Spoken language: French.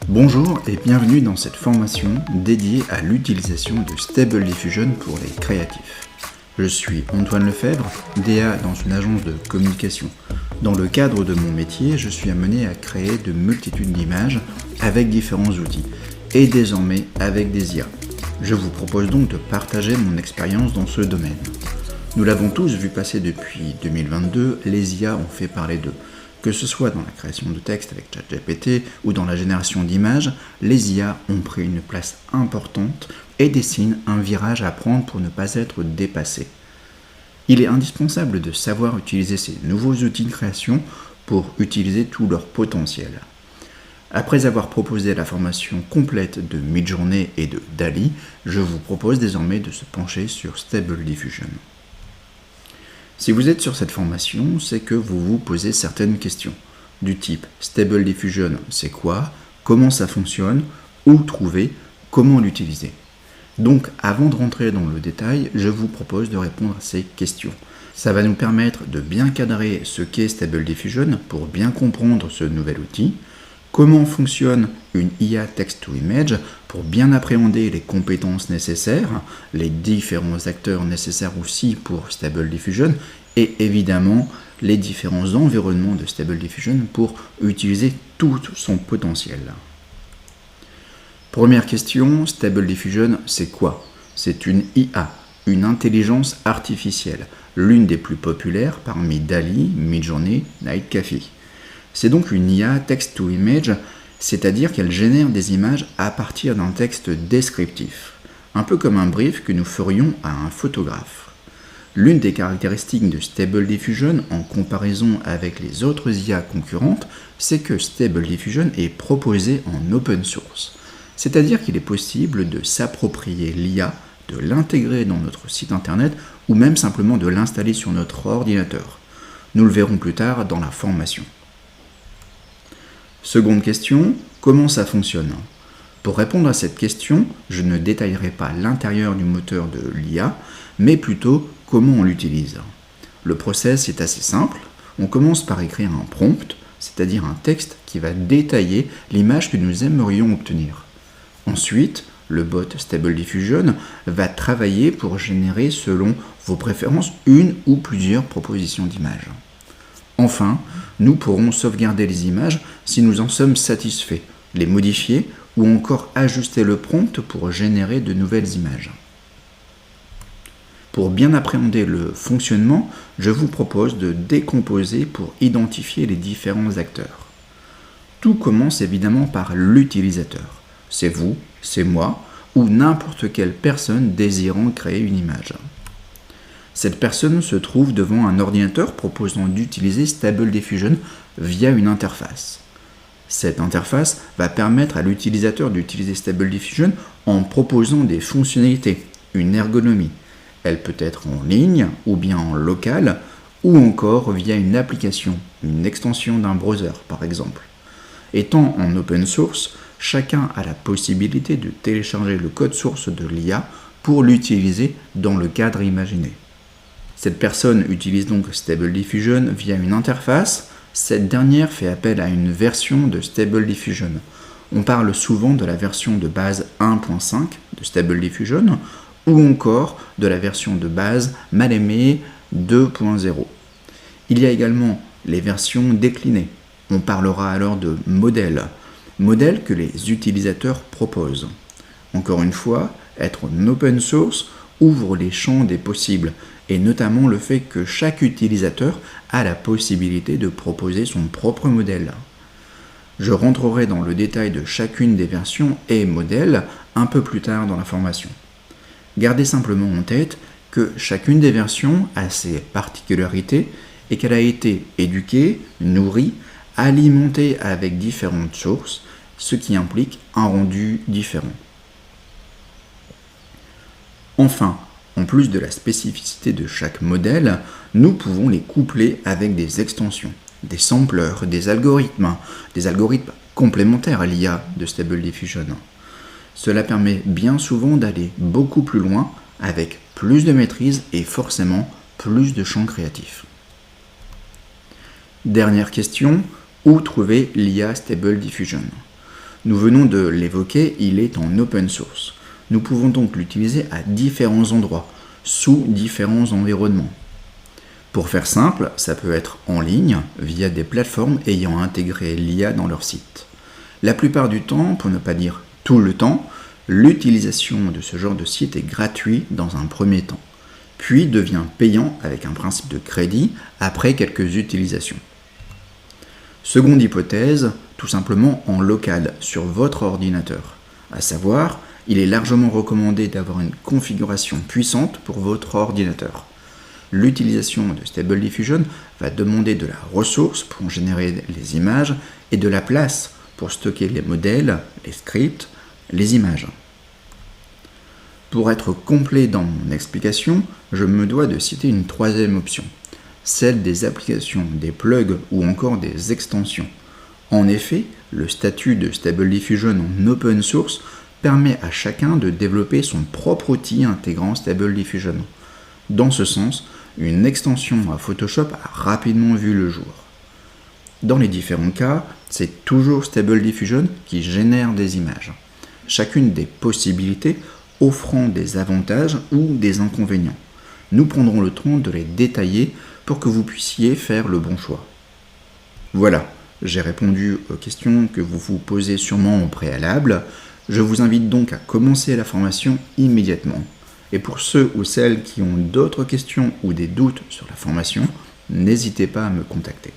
Bonjour et bienvenue dans cette formation dédiée à l'utilisation de Stable Diffusion pour les créatifs. Je suis Antoine Lefebvre, DA dans une agence de communication. Dans le cadre de mon métier, je suis amené à créer de multitudes d'images avec différents outils et désormais avec des IA. Je vous propose donc de partager mon expérience dans ce domaine. Nous l'avons tous vu passer depuis 2022, les IA ont fait parler d'eux. Que ce soit dans la création de texte avec ChatGPT ou dans la génération d'images, les IA ont pris une place importante et dessinent un virage à prendre pour ne pas être dépassés. Il est indispensable de savoir utiliser ces nouveaux outils de création pour utiliser tout leur potentiel. Après avoir proposé la formation complète de Midjourney et de DALL-E, je vous propose désormais de se pencher sur Stable Diffusion. Si vous êtes sur cette formation, c'est que vous vous posez certaines questions, du type Stable Diffusion, c'est quoi? Comment ça fonctionne? Où trouver? Comment l'utiliser? Donc, avant de rentrer dans le détail, je vous propose de répondre à ces questions. Ça va nous permettre de bien cadrer ce qu'est Stable Diffusion pour bien comprendre ce nouvel outil, comment fonctionne une IA Text-to-Image pour bien appréhender les compétences nécessaires, les différents acteurs nécessaires aussi pour Stable Diffusion et évidemment les différents environnements de Stable Diffusion pour utiliser tout son potentiel. Première question, Stable Diffusion, c'est quoi? C'est une IA, une intelligence artificielle, l'une des plus populaires parmi DALL-E, Midjourney, Nightcafe. C'est donc une IA text-to-image, c'est-à-dire qu'elle génère des images à partir d'un texte descriptif, un peu comme un brief que nous ferions à un photographe. L'une des caractéristiques de Stable Diffusion en comparaison avec les autres IA concurrentes, c'est que Stable Diffusion est proposé en open source, c'est-à-dire qu'il est possible de s'approprier l'IA, de l'intégrer dans notre site internet ou même simplement de l'installer sur notre ordinateur. Nous le verrons plus tard dans la formation. Seconde question, comment ça fonctionne? Pour répondre à cette question, je ne détaillerai pas l'intérieur du moteur de l'IA, mais plutôt comment on l'utilise. Le process est assez simple, on commence par écrire un prompt, c'est-à-dire un texte qui va détailler l'image que nous aimerions obtenir. Ensuite, le bot Stable Diffusion va travailler pour générer selon vos préférences une ou plusieurs propositions d'images. Enfin, nous pourrons sauvegarder les images si nous en sommes satisfaits, les modifier ou encore ajuster le prompt pour générer de nouvelles images. Pour bien appréhender le fonctionnement, je vous propose de décomposer pour identifier les différents acteurs. Tout commence évidemment par l'utilisateur. C'est vous, c'est moi, ou n'importe quelle personne désirant créer une image. Cette personne se trouve devant un ordinateur proposant d'utiliser Stable Diffusion via une interface. Cette interface va permettre à l'utilisateur d'utiliser Stable Diffusion en proposant des fonctionnalités, une ergonomie. Elle peut être en ligne ou bien en local ou encore via une application, une extension d'un browser par exemple. Étant en open source, chacun a la possibilité de télécharger le code source de l'IA pour l'utiliser dans le cadre imaginé. Cette personne utilise donc Stable Diffusion via une interface. Cette dernière fait appel à une version de Stable Diffusion. On parle souvent de la version de base 1.5 de Stable Diffusion ou encore de la version de base mal aimée 2.0. Il y a également les versions déclinées. On parlera alors de modèles que les utilisateurs proposent. Encore une fois, être en open source ouvre les champs des possibles, et notamment le fait que chaque utilisateur a la possibilité de proposer son propre modèle. Je rentrerai dans le détail de chacune des versions et modèles un peu plus tard dans la formation. Gardez simplement en tête que chacune des versions a ses particularités et qu'elle a été éduquée, nourrie, alimentée avec différentes sources, ce qui implique un rendu différent. Enfin, en plus de la spécificité de chaque modèle, nous pouvons les coupler avec des extensions, des samplers, des algorithmes complémentaires à l'IA de Stable Diffusion. Cela permet bien souvent d'aller beaucoup plus loin avec plus de maîtrise et forcément plus de champs créatifs. Dernière question, où trouver l'IA Stable Diffusion? Nous venons de l'évoquer, il est en open source. Nous pouvons donc l'utiliser à différents endroits, sous différents environnements. Pour faire simple, ça peut être en ligne, via des plateformes ayant intégré l'IA dans leur site. La plupart du temps, pour ne pas dire tout le temps, l'utilisation de ce genre de site est gratuite dans un premier temps, puis devient payant avec un principe de crédit après quelques utilisations. Seconde hypothèse, tout simplement en local sur votre ordinateur. À savoir, il est largement recommandé d'avoir une configuration puissante pour votre ordinateur. L'utilisation de Stable Diffusion va demander de la ressource pour générer les images et de la place pour stocker les modèles, les scripts, les images. Pour être complet dans mon explication, je me dois de citer une troisième option, celle des applications, des plugs ou encore des extensions. En effet, le statut de Stable Diffusion en open source permet à chacun de développer son propre outil intégrant Stable Diffusion. Dans ce sens, une extension à Photoshop a rapidement vu le jour. Dans les différents cas, c'est toujours Stable Diffusion qui génère des images. Chacune des possibilités offrant des avantages ou des inconvénients. Nous prendrons le temps de les détailler pour que vous puissiez faire le bon choix. Voilà, j'ai répondu aux questions que vous vous posez sûrement au préalable. Je vous invite donc à commencer la formation immédiatement. Et pour ceux ou celles qui ont d'autres questions ou des doutes sur la formation, n'hésitez pas à me contacter.